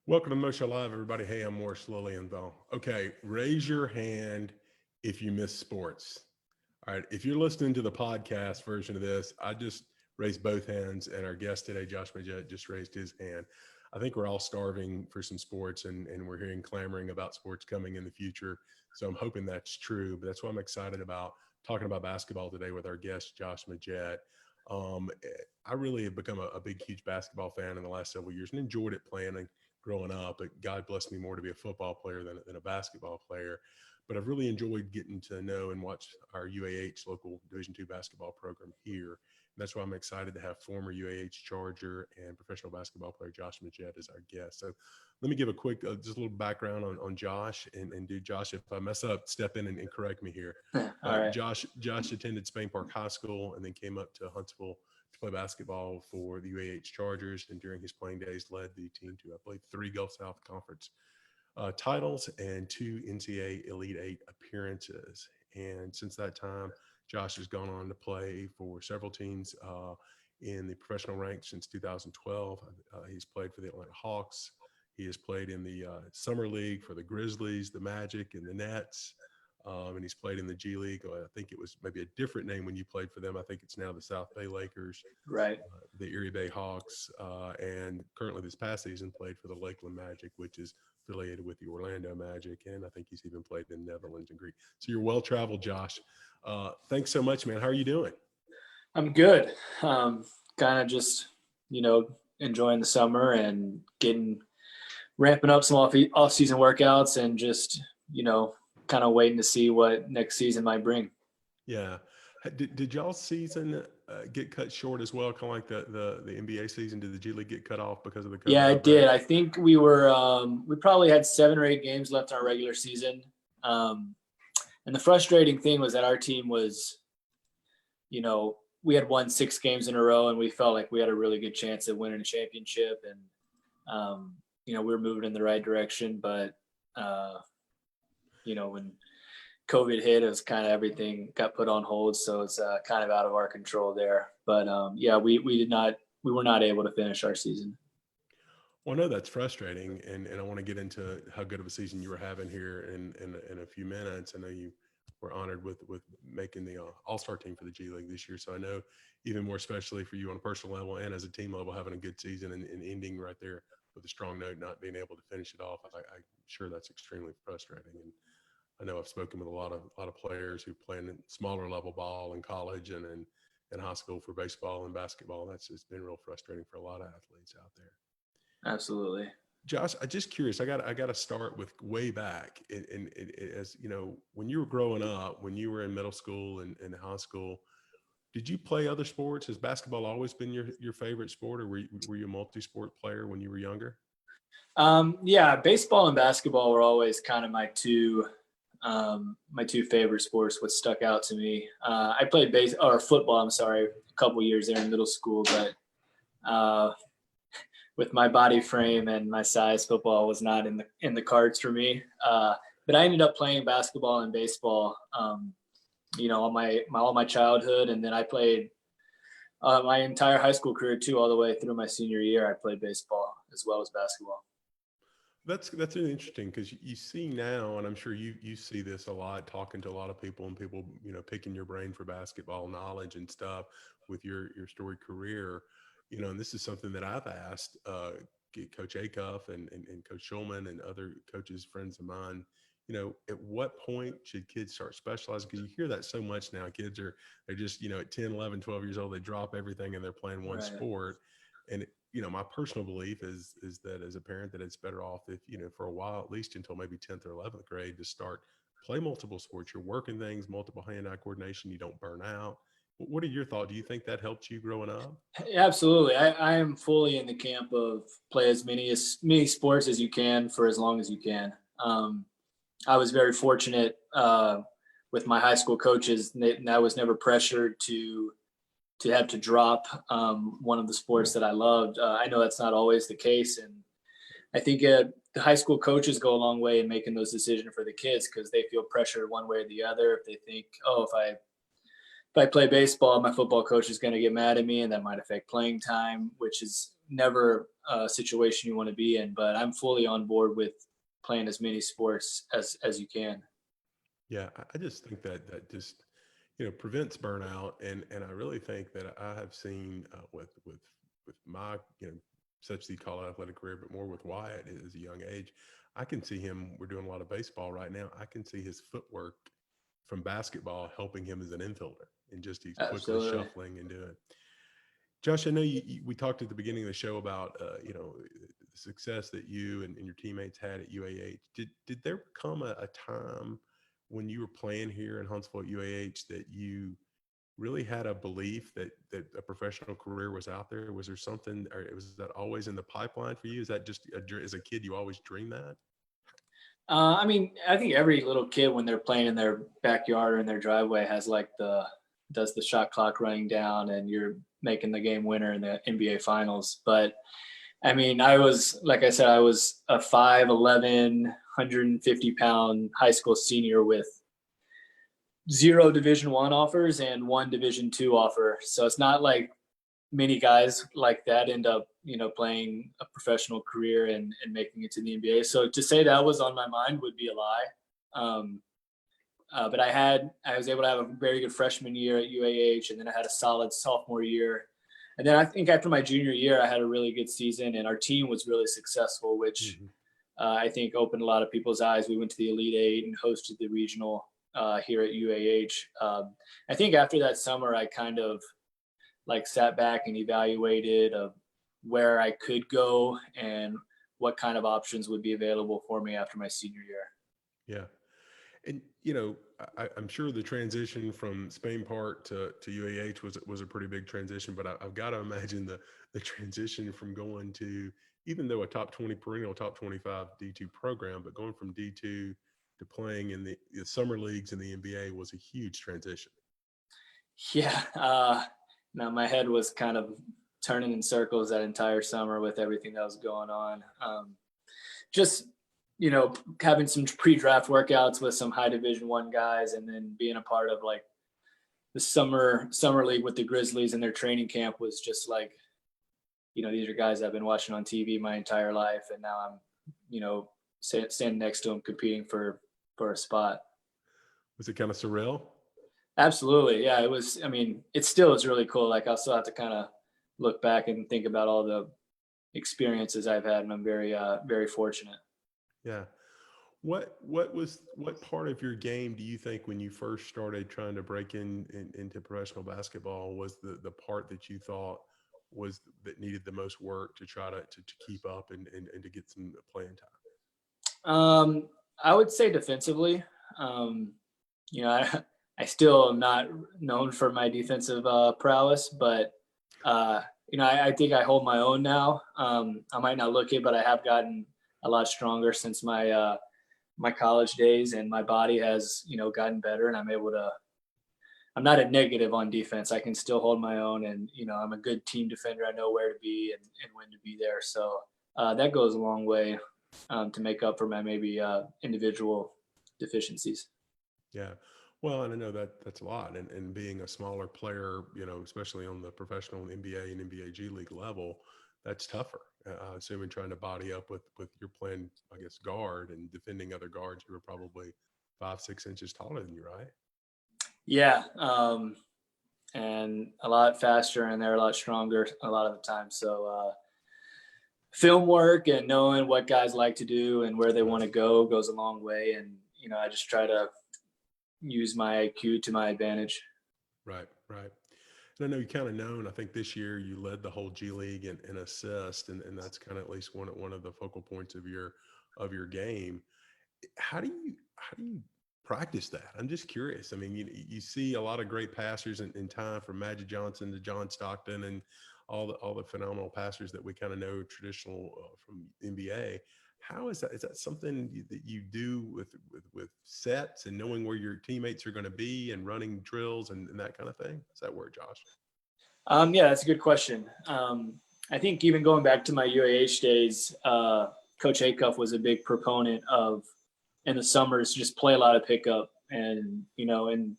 Welcome to Motion Live, everybody. Hey, I'm Morris Lilienthal. Okay, raise your hand if you miss sports. All right, if you're listening to the podcast version of this, I just raised both hands, and our guest today, Josh Magette, just raised his hand. I think we're all starving for some sports, and we're hearing clamoring about sports coming in the future. So I'm hoping that's true, but that's why I'm excited about talking about basketball today with our guest, Josh Magette. Um, I really have become a big, huge basketball fan in the last several years and enjoyed it playing and growing up, but God blessed me more to be a football player than a basketball player. But I've really enjoyed getting to know and watch our UAH local Division II basketball program here. And that's why I'm excited to have former UAH Charger and professional basketball player Josh Magette as our guest. So let me give a quick, just a little background on Josh. And dude, Josh, if I mess up, step in and correct me here. All right. Josh attended Spain Park High School and then came up to Huntsville to play basketball for the UAH Chargers, and during his playing days led the team to, I believe, 3 Gulf South Conference titles and 2 NCAA Elite Eight appearances. And since that time, Josh has gone on to play for several teams in the professional ranks since 2012. He's played for the Atlanta Hawks. He has played in the Summer League for the Grizzlies, the Magic, and the Nets. And he's played in the G League. I think it was maybe a different name when you played for them. I think it's now the South Bay Lakers, Right. The Erie Bay Hawks, and currently this past season played for the Lakeland Magic, which is affiliated with the Orlando Magic. And I think he's even played in Netherlands and Greece. So you're well-traveled, Josh. Thanks so much, man. How are you doing? I'm good. Kind of just, enjoying the summer and ramping up some off-season workouts and just, kind of waiting to see what next season might bring. Yeah. Did y'all's season get cut short as well, kind of like the NBA season? Did the G League get cut off because of the COVID Yeah, it outbreak? did. I think we probably had 7 or 8 games left in our regular season. And the frustrating thing was that our team was, we had won 6 games in a row and we felt like we had a really good chance at winning a championship. And, we were moving in the right direction, but, when COVID hit, it was kind of everything got put on hold. So it's kind of out of our control there. But we were not able to finish our season. Well, I know that's frustrating, and I want to get into how good of a season you were having here in a few minutes. I know you were honored with making the All-Star team for the G League this year. So I know even more especially for you on a personal level and as a team level, having a good season and ending right there with a strong note, not being able to finish it off. I'm sure that's extremely frustrating. And I know I've spoken with a lot of players who play in smaller level ball in college and in high school for baseball and basketball. It's been real frustrating for a lot of athletes out there. Absolutely. Josh, I'm just curious. I got to start with way back. As you know, when you were growing up, when you were in middle school and high school, did you play other sports? Has basketball always been your favorite sport, or were you a multi-sport player when you were younger? Yeah, baseball and basketball were always kind of my two favorite sports. What stuck out to me, I played football. I'm sorry, a couple years there in middle school, but with my body frame and my size, football was not in the cards for me. But I ended up playing basketball and baseball, all my childhood, and then I played my entire high school career too, all the way through my senior year. I played baseball as well as basketball. That's really interesting because you see now, and I'm sure you see this a lot, talking to a lot of people and people, picking your brain for basketball knowledge and stuff with your storied career, and this is something that I've asked Coach Acuff and Coach Schulman and other coaches, friends of mine, at what point should kids start specializing? Because you hear that so much now. Kids they're just, at 10, 11, 12 years old, they drop everything and they're playing one sport. And my personal belief is that as a parent, that it's better off if, for a while, at least until maybe 10th or 11th grade, to start play multiple sports. You're working things, multiple hand-eye coordination. You don't burn out. What are your thoughts? Do you think that helped you growing up? Absolutely. I am fully in the camp of play as many sports as you can for as long as you can. I was very fortunate with my high school coaches, and I was never pressured to have to drop one of the sports that I loved. I know that's not always the case. And I think the high school coaches go a long way in making those decisions for the kids because they feel pressure one way or the other. If they think, if I play baseball, my football coach is going to get mad at me and that might affect playing time, which is never a situation you want to be in, but I'm fully on board with playing as many sports as you can. Yeah, I just think that just prevents burnout, and I really think that I have seen with my such the college athletic career, but more with Wyatt as a young age. I can see him. We're doing a lot of baseball right now. I can see his footwork from basketball helping him as an infielder, and just he's quickly Absolutely. shuffling and doing. Josh, I know we talked at the beginning of the show about the success that you and your teammates had at UAH. Did there come a time when you were playing here in Huntsville at UAH that you really had a belief that a professional career was out there? Was there something, or was that always in the pipeline for you? Is that just as a kid you always dreamed that? I mean, I think every little kid when they're playing in their backyard or in their driveway has like does the shot clock running down and you're making the game winner in the NBA finals. But I mean, like I said, I was a 5'11", 150-pound high school senior with 0 Division I offers and 1 Division II offer. So it's not like many guys like that end up, playing a professional career and making it to the NBA. So to say that was on my mind would be a lie. But I was able to have a very good freshman year at UAH, and then I had a solid sophomore year. And then I think after my junior year, I had a really good season, and our team was really successful, which I think opened a lot of people's eyes. We went to the Elite Eight and hosted the regional here at UAH. I think after that summer, I kind of like sat back and evaluated of where I could go and what kind of options would be available for me after my senior year. Yeah. And I'm sure the transition from Spain Park to UAH was a pretty big transition, but I've got to imagine the transition from going to, even though a top 20 perennial top 25 D2 program, but going from D2 to playing in the summer leagues in the NBA was a huge transition. Yeah. Now my head was kind of turning in circles that entire summer with everything that was going on. Just having some pre-draft workouts with some high Division I guys, and then being a part of like the summer league with the Grizzlies and their training camp was just like, these are guys I've been watching on TV my entire life, and now I'm, standing next to them competing for a spot. Was it kind of surreal? Absolutely. Yeah, it was. I mean, it still is really cool. Like I'll still have to kind of look back and think about all the experiences I've had, and I'm very, very fortunate. Yeah. What part of your game do you think when you first started trying to break into professional basketball was the part that you thought was that needed the most work to try to keep up and to get some playing time? I would say defensively. I still am not known for my defensive prowess, but I think I hold my own now. I might not look it, but I have gotten a lot stronger since my my college days, and my body has gotten better, and I'm not a negative on defense. I can still hold my own, and I'm a good team defender. I know where to be and when to be there. So that goes a long way to make up for my maybe individual deficiencies. Yeah. Well, and I know that's a lot. And being a smaller player, especially on the professional NBA and NBA G League level, that's tougher. Assuming trying to body up with your playing, I guess, guard and defending other guards who are probably 5-6 inches taller than you, right? Yeah. And a lot faster, and they're a lot stronger a lot of the time. So film work and knowing what guys like to do and where they want to go goes a long way. And, I just try to use my IQ to my advantage. Right. And I know you kind of known, I think this year you led the whole G League in assist, and that's kind of at least one of the focal points of your game. How do you practice that? I'm just curious. I mean, you see a lot of great passers in time, from Magic Johnson to John Stockton and all the phenomenal passers that we kind of know traditional from NBA. How is that? Is that something that you do with sets and knowing where your teammates are going to be and running drills and that kind of thing? Does that work, Josh? Yeah, that's a good question. I think even going back to my UAH days, Coach Acuff was a big proponent of, in the summers, just play a lot of pickup, and in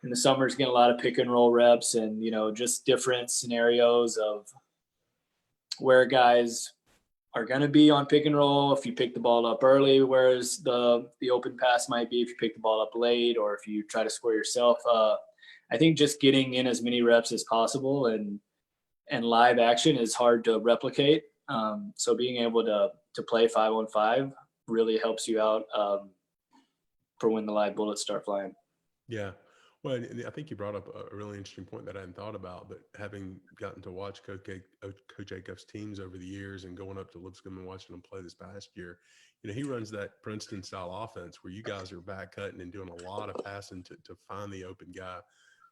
the summers get a lot of pick and roll reps, and just different scenarios of where guys are going to be on pick and roll if you pick the ball up early, whereas the open pass might be if you pick the ball up late or if you try to score yourself. I think just getting in as many reps as possible and live action is hard to replicate. So being able to play 5-on-5 really helps you out for when the live bullets start flying. Yeah. Well, and I think you brought up a really interesting point that I hadn't thought about, but having gotten to watch Coach Jacobs' teams over the years and going up to Lipscomb and watching them play this past year, he runs that Princeton style offense where you guys are back cutting and doing a lot of passing to find the open guy,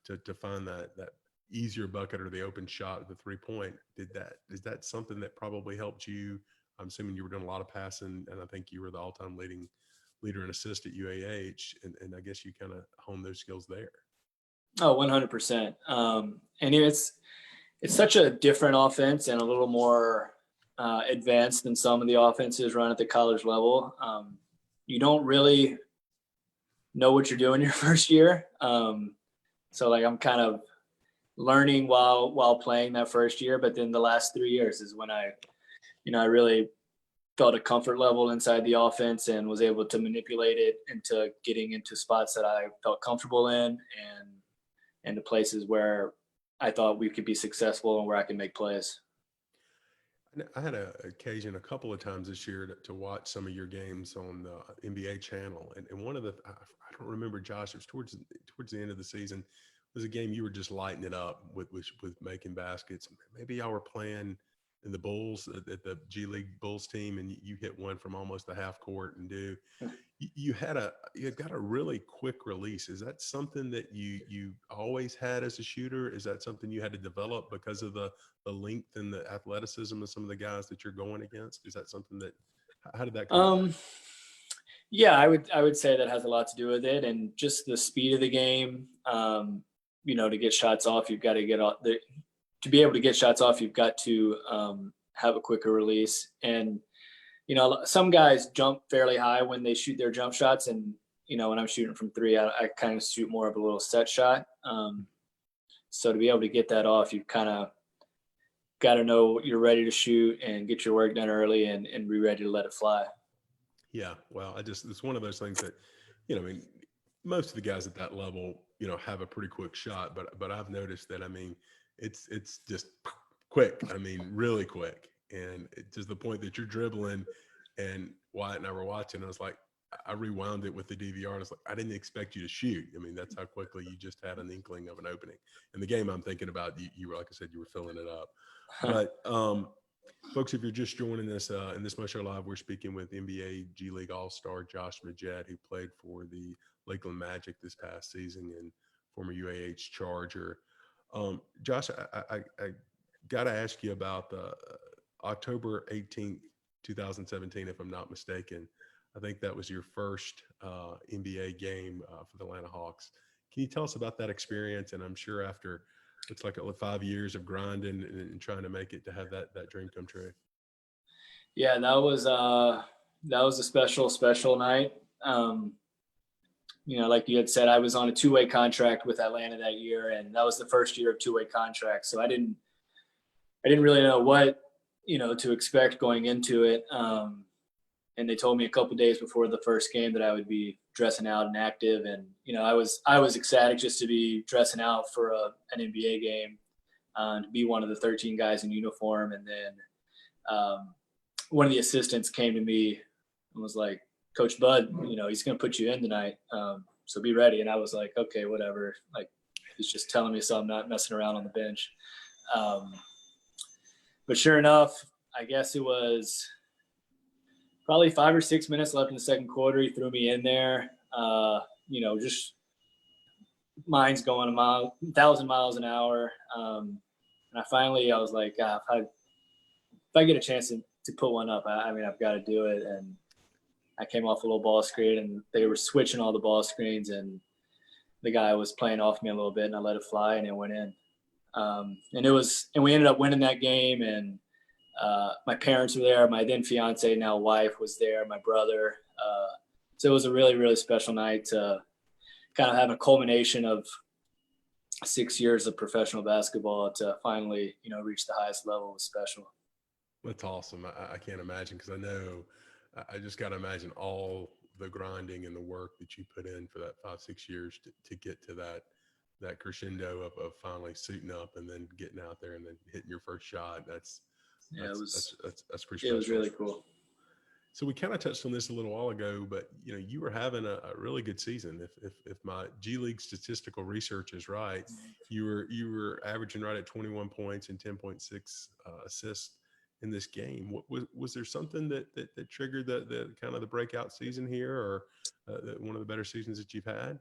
to find that easier bucket or the open shot at the 3-point. Is that something that probably helped you? I'm assuming you were doing a lot of passing, and I think you were the all-time leader and assist at UAH, and I guess you kind of honed those skills there. Oh, 100%. And it's such a different offense and a little more advanced than some of the offenses run at the college level. You don't really know what you're doing your first year. So like I'm kind of learning while playing that first year, but then the last 3 years is when I really felt a comfort level inside the offense and was able to manipulate it into getting into spots that I felt comfortable in and the places where I thought we could be successful and where I could make plays. I had an occasion a couple of times this year to watch some of your games on the NBA channel. And one of I don't remember, Josh, it was towards the end of the season. It was a game you were just lighting it up with making baskets. Maybe y'all were playing in the Bulls at the G League Bulls team, and you hit one from almost the half court and you had got a really quick release. Is that something that you always had as a shooter? Is that something you had to develop because of the length and the athleticism of some of the guys that you're going against? Is that something how did that come? Yeah, I would say that has a lot to do with it, and just the speed of the game. To get shots off, you've got to get off to be able to get shots off, you've got to have a quicker release. And, some guys jump fairly high when they shoot their jump shots. And, when I'm shooting from 3, I kind of shoot more of a little set shot. So to be able to get that off, you've kind of got to know you're ready to shoot and get your work done early and be ready to let it fly. Yeah. Well, it's one of those things that, most of the guys at that level, have a pretty quick shot, but I've noticed that, it's just quick. Really quick. And to the point that you're dribbling, and Wyatt and I were watching, I was like, I rewound it with the DVR. And I was like, I didn't expect you to shoot. That's how quickly you just had an inkling of an opening. And the game I'm thinking about, you were, like I said, you were filling it up. But folks, if you're just joining us in this Mo Show Live, we're speaking with NBA G League All-Star Josh Magette, who played for the Lakeland Magic this past season and former UAH Charger. Josh, I got to ask you about the October 18th, 2017, if I'm not mistaken. I think that was your first NBA game for the Atlanta Hawks. Can you tell us about that experience? And I'm sure after it's like 5 years of grinding and trying to make it, to have that dream come true. Yeah, that was a special night. Like you had said, I was on a 2-way contract with Atlanta that year, and that was the first year of 2-way contracts. So I didn't really know what, to expect going into it. And they told me a couple days before the first game that I would be dressing out and active. And, I was ecstatic just to be dressing out for an NBA game, to be one of the 13 guys in uniform. And then one of the assistants came to me and was like, Coach Bud, he's going to put you in tonight. So be ready. And I was like, okay, whatever. Like, he's just telling me so I'm not messing around on the bench. But sure enough, I guess it was probably 5 or 6 minutes left in the second quarter. He threw me in there. Just mine's going 1,000 miles an hour. And I was like, if I get a chance to put one up, I've got to do it. And I came off a little ball screen, and they were switching all the ball screens, and the guy was playing off me a little bit, and I let it fly, and it went in. And we ended up winning that game. And my parents were there. My then fiance, now wife, was there. My brother. So it was a really, really special night to kind of have a culmination of 6 years of professional basketball to finally, reach the highest level. Was special. That's awesome. I can't imagine, because I know I just got to imagine all the grinding and the work that you put in for that 5, 6 years to get to that crescendo of finally suiting up and then getting out there and then hitting your first shot. That's Yeah, that's that's that's pretty it was special. really cool. So we kind of touched on this a little while ago, but you were having a really good season. If my G League statistical research is right, you were averaging right at 21 points and 10.6 assists in this game. What was there something that triggered the kind of the breakout season here, or one of the better seasons that you've had?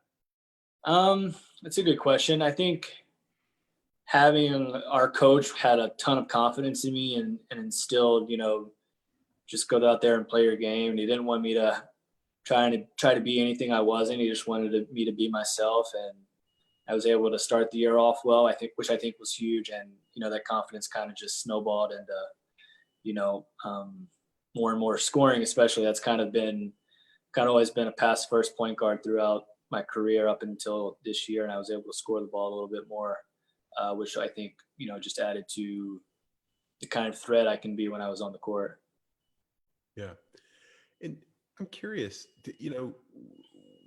That's a good question. I think having our coach had a ton of confidence in me and instilled, just go out there and play your game. And he didn't want me to try to be anything I wasn't. He just wanted me to be myself, and I was able to start the year off well. Which I think was huge, and that confidence kind of just snowballed into more and more scoring. Especially that's kind of always been a pass first point guard throughout my career up until this year, and I was able to score the ball a little bit more, which I think just added to the kind of threat I can be when I was on the court. Yeah. And I'm curious,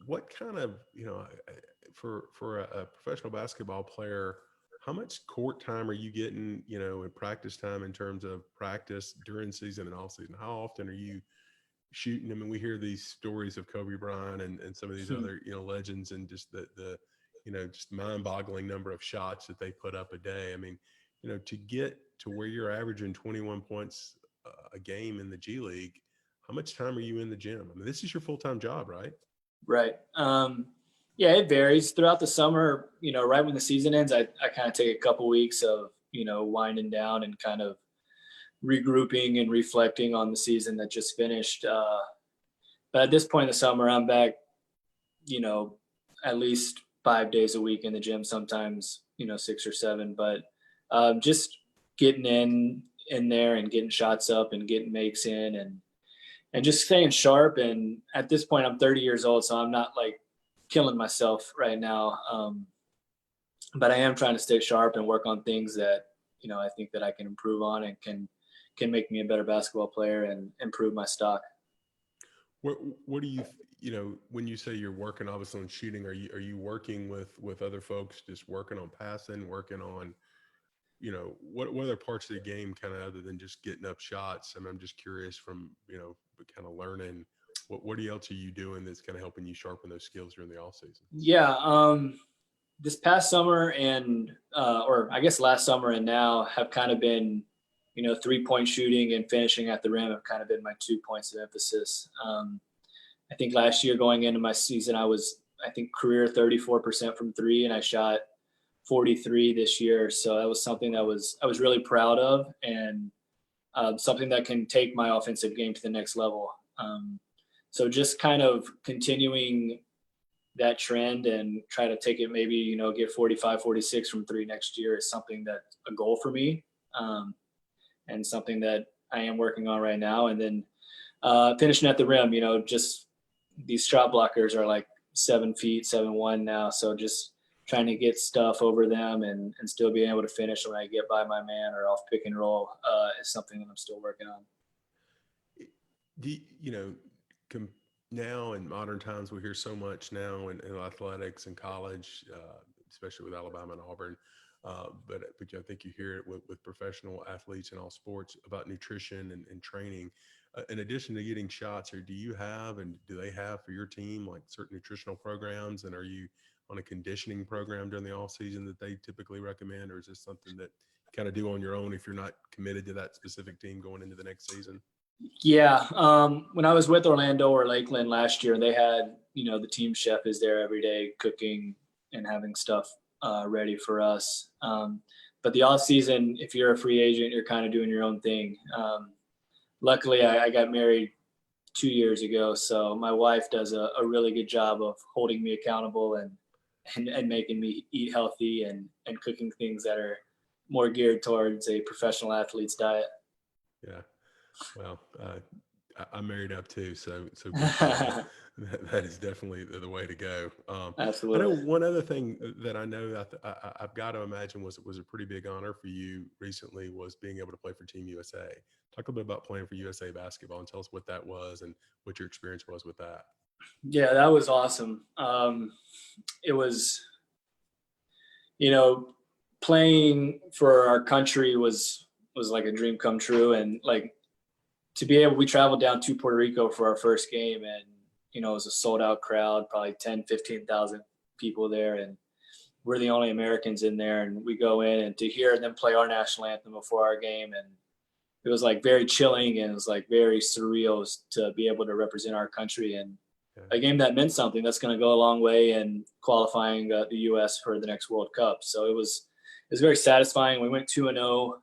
what kind of, for a professional basketball player, how much court time are you getting, in practice time in terms of practice during season and off season? How often are you shooting? I mean, we hear these stories of Kobe Bryant and some of these other, legends, and just the just mind-boggling number of shots that they put up a day. I mean, to get to where you're averaging 21 points a game in the G League, how much time are you in the gym? I mean, this is your full-time job, right? Right. Yeah, it varies throughout the summer. Right when the season ends, I kind of take a couple weeks of, winding down and kind of regrouping and reflecting on the season that just finished. But at this point in the summer, I'm back, at least 5 days a week in the gym, sometimes, 6 or 7, but just getting in there and getting shots up and getting makes in and just staying sharp. And at this point, I'm 30 years old, so I'm not like killing myself right now. But I am trying to stay sharp and work on things that, I think that I can improve on and can make me a better basketball player and improve my stock. What do you, when you say you're working obviously on shooting, are you working with other folks, just working on passing, working on, what other parts of the game, kind of other than just getting up shots? I mean, I'm just curious from, kind of learning, what else are you doing that's kind of helping you sharpen those skills during the off season? Yeah. This past summer and, or I guess last summer and now have kind of been, 3-point shooting and finishing at the rim have kind of been my 2 points of emphasis. I think last year going into my season, I think career 34% from 3, and I shot 43 this year. So that was something that I was really proud of, and something that can take my offensive game to the next level. So just kind of continuing that trend and try to take it, maybe, get 45, 46 from 3 next year is something that's a goal for me, and something that I am working on right now. And then finishing at the rim, just these shot blockers are like 7 feet, 7'1" now. So just trying to get stuff over them and still being able to finish when I get by my man or off pick and roll is something that I'm still working on. Now in modern times, we hear so much now in athletics and college, especially with Alabama and Auburn. But I think you hear it with professional athletes in all sports about nutrition and training. In addition to getting shots, or do you have, and do they have for your team, like certain nutritional programs? And are you on a conditioning program during the off season that they typically recommend, or is this something that you kind of do on your own if you're not committed to that specific team going into the next season? Yeah. When I was with Orlando or Lakeland last year, they had, the team chef is there every day cooking and having stuff ready for us. But the off season, if you're a free agent, you're kind of doing your own thing. Luckily, I got married 2 years ago, so my wife does a really good job of holding me accountable and making me eat healthy and cooking things that are more geared towards a professional athlete's diet. Yeah. Well, I'm married up too, so good for you. That is definitely the way to go. I know Absolutely. one other thing that I know that I've got to imagine was a pretty big honor for you recently was being able to play for Team USA. Talk a little bit about playing for USA basketball and tell us what that was and what your experience was with that. Yeah, that was awesome. It was, you know, playing for our country was like a dream come true, and like to be able, we traveled down to Puerto Rico for our first game, and it was a sold out crowd, probably 10, 15,000 people there, and we're the only Americans in there, and we go in and to hear them play our national anthem before our game, and it was like very chilling, and it was like very surreal to be able to represent our country, and Yeah. a game that meant something that's going to go a long way in qualifying the U.S. for the next World Cup. So it was very satisfying. We went 2-0.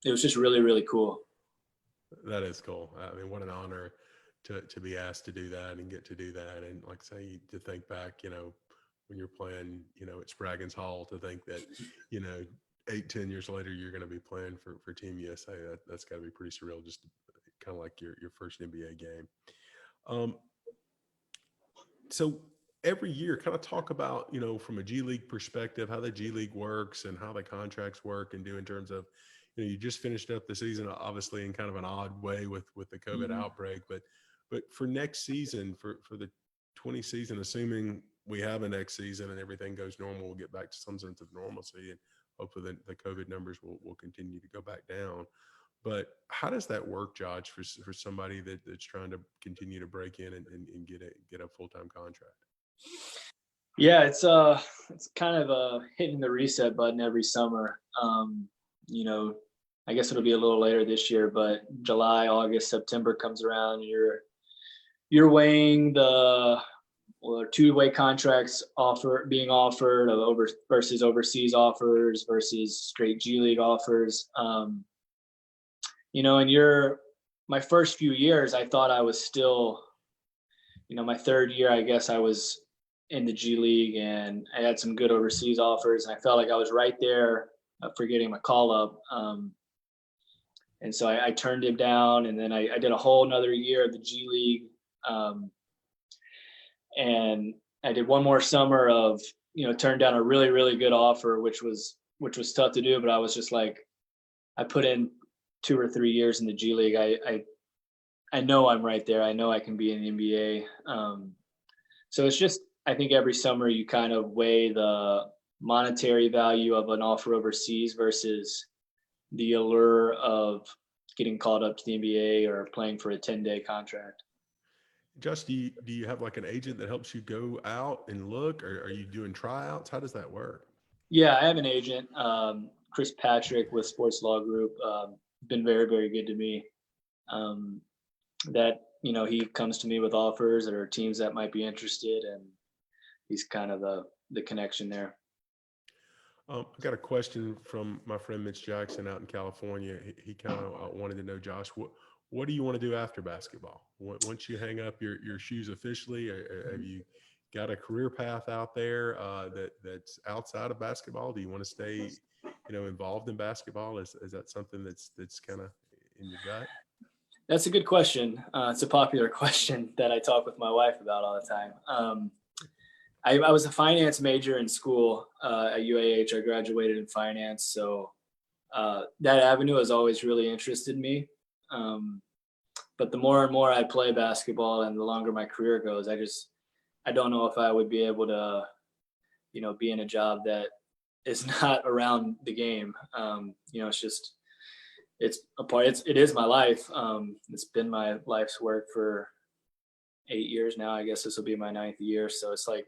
It was just really, really cool. That is cool. I mean, what an honor to be asked to do that and get to do that. And like I say, to think back, when you're playing, at Spraggins Hall, to think that, 8, 10 years later, you're going to be playing for Team USA. That's got to be pretty surreal, just kind of like your first NBA game. Um, so every year, kind of talk about, from a G League perspective, how the G League works and how the contracts work and do in terms of, you just finished up the season, obviously in kind of an odd way with the COVID Mm-hmm. outbreak, but for next season, for the 20 season, assuming we have a next season and everything goes normal, we'll get back to some sense of normalcy, and hopefully the COVID numbers will continue to go back down. But how does that work, Josh, for somebody that's trying to continue to break in and get a full-time contract? Yeah, it's kind of hitting the reset button every summer. You know, I guess it'll be a little later this year, but July, August, September comes around, you're weighing the two-way contracts being offered over versus overseas offers versus straight G League offers. And my first few years, I thought I was still, my third year, I guess I was in the G League, and I had some good overseas offers, and I felt like I was right there for getting my call up. And so I turned him down, and then I did a whole another year of the G League. And I did one more summer of, turned down a really, really good offer, which was tough to do, but I was just like, I put in 2 or 3 years in the G League. I know I'm right there. I know I can be in the NBA. So it's just, I think every summer you kind of weigh the monetary value of an offer overseas versus the allure of getting called up to the NBA or playing for a 10-day contract. Just do you have like an agent that helps you go out and look, or are you doing tryouts? How does that work? Yeah, I have an agent, Chris Patrick with Sports Law Group. Been very, very good to me. That he comes to me with offers or teams that might be interested, and he's kind of the connection there. I got a question from my friend Mitch Jackson out in California. He kind of wanted to know, Josh, what do you want to do after basketball? Once you hang up your shoes officially, have you got a career path out there that's outside of basketball? Do you want to stay, involved in basketball? Is that something that's kind of in your gut? That's a good question. It's a popular question that I talk with my wife about all the time. I was a finance major in school at UAH. I graduated in finance, so that avenue has always really interested me. But the more and more I play basketball and the longer my career goes, I don't know if I would be able to, be in a job that is not around the game. It is my life. It's been my life's work for 8 years now. I guess this will be my 9th year. So it's like,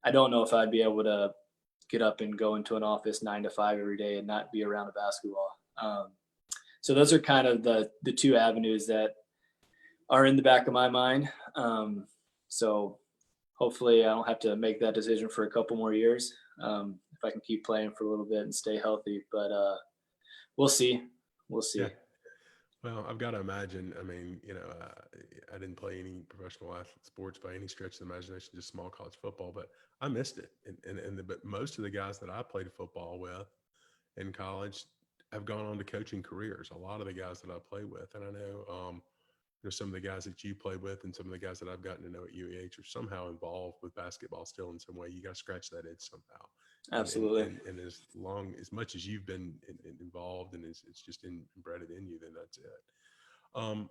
I don't know if I'd be able to get up and go into an office 9 to 5 every day and not be around a basketball. So those are kind of the 2 avenues that are in the back of my mind. So hopefully I don't have to make that decision for a couple more years. If I can keep playing for a little bit and stay healthy, but we'll see. We'll see. Yeah. Well, I've got to imagine. I mean, I didn't play any professional sports by any stretch of the imagination, just small college football, but I missed it. But most of the guys that I played football with in college have gone on to coaching careers. A lot of the guys that I play with, and I know some of the guys that you played with and some of the guys that I've gotten to know at UAH are somehow involved with basketball still in some way. You got to scratch that itch somehow. Absolutely. And as much as you've been involved and it's just embedded in you, then that's it.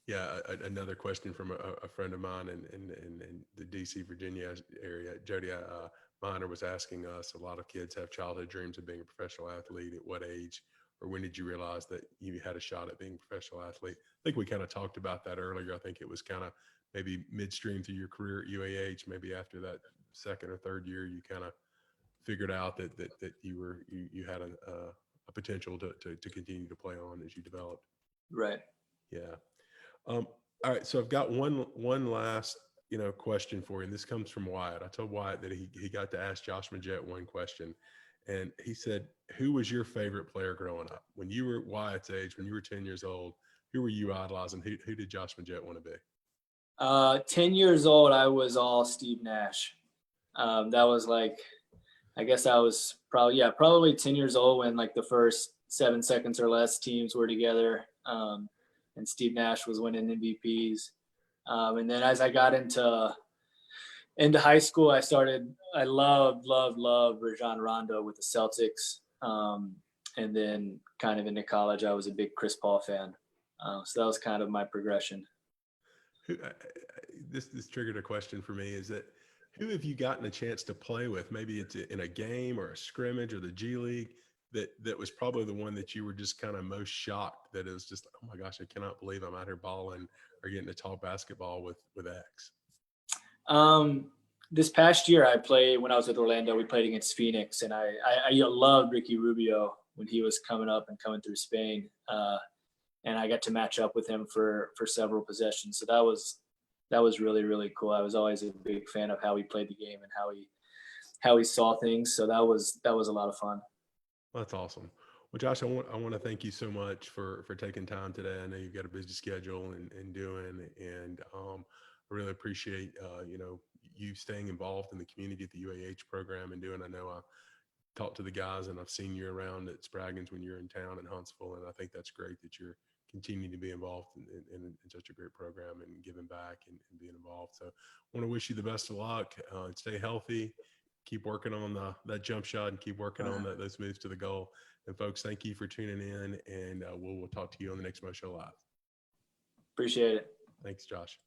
Yeah, another question from a friend of mine in the DC, Virginia area, Jody Miner was asking us, a lot of kids have childhood dreams of being a professional athlete. At what age or when did you realize that you had a shot at being a professional athlete? I think we kind of talked about that earlier. I think it was kind of maybe midstream through your career at UAH, maybe after that second or third year, you kind of figured out that you had a potential to continue to play on as you developed. Right. Yeah. All right. So I've got one last, question for you. And this comes from Wyatt. I told Wyatt that he got to ask Josh Magette one question. And he said, who was your favorite player growing up? When you were Wyatt's age, when you were 10 years old, who were you idolizing? Who did Josh Magette want to be? 10 years old, I was all Steve Nash. That was I guess I was probably 10 years old when the first 7 seconds or less teams were together. And Steve Nash was winning MVPs. And then as I got into high school, I loved Rajon Rondo with the Celtics. And then kind of into college, I was a big Chris Paul fan. So that was kind of my progression. This triggered a question for me, is that who have you gotten a chance to play with? Maybe it's in a game or a scrimmage or the G League that was probably the one that you were just kind of most shocked that it was just, oh my gosh, I cannot believe I'm out here balling or getting to talk basketball with X. This past year when I was with Orlando, we played against Phoenix, and I loved Ricky Rubio when he was coming through Spain. And I got to match up with him for several possessions. So that was really, really cool. I was always a big fan of how he played the game and how he saw things. So that was a lot of fun. That's awesome. Well, Josh, I want to thank you so much for taking time today. I know you've got a busy schedule and I really appreciate, you staying involved in the community at the UAH program and doing. I know I talked to the guys and I've seen you around at Spraggins when you're in town in Huntsville. And I think that's great that you're continuing to be involved in such a great program and giving back and being involved. So I want to wish you the best of luck. Stay healthy. Keep working on that jump shot and keep working on those moves to the goal. And folks, thank you for tuning in, and we'll talk to you on the next Mo Show Live. Appreciate it. Thanks, Josh.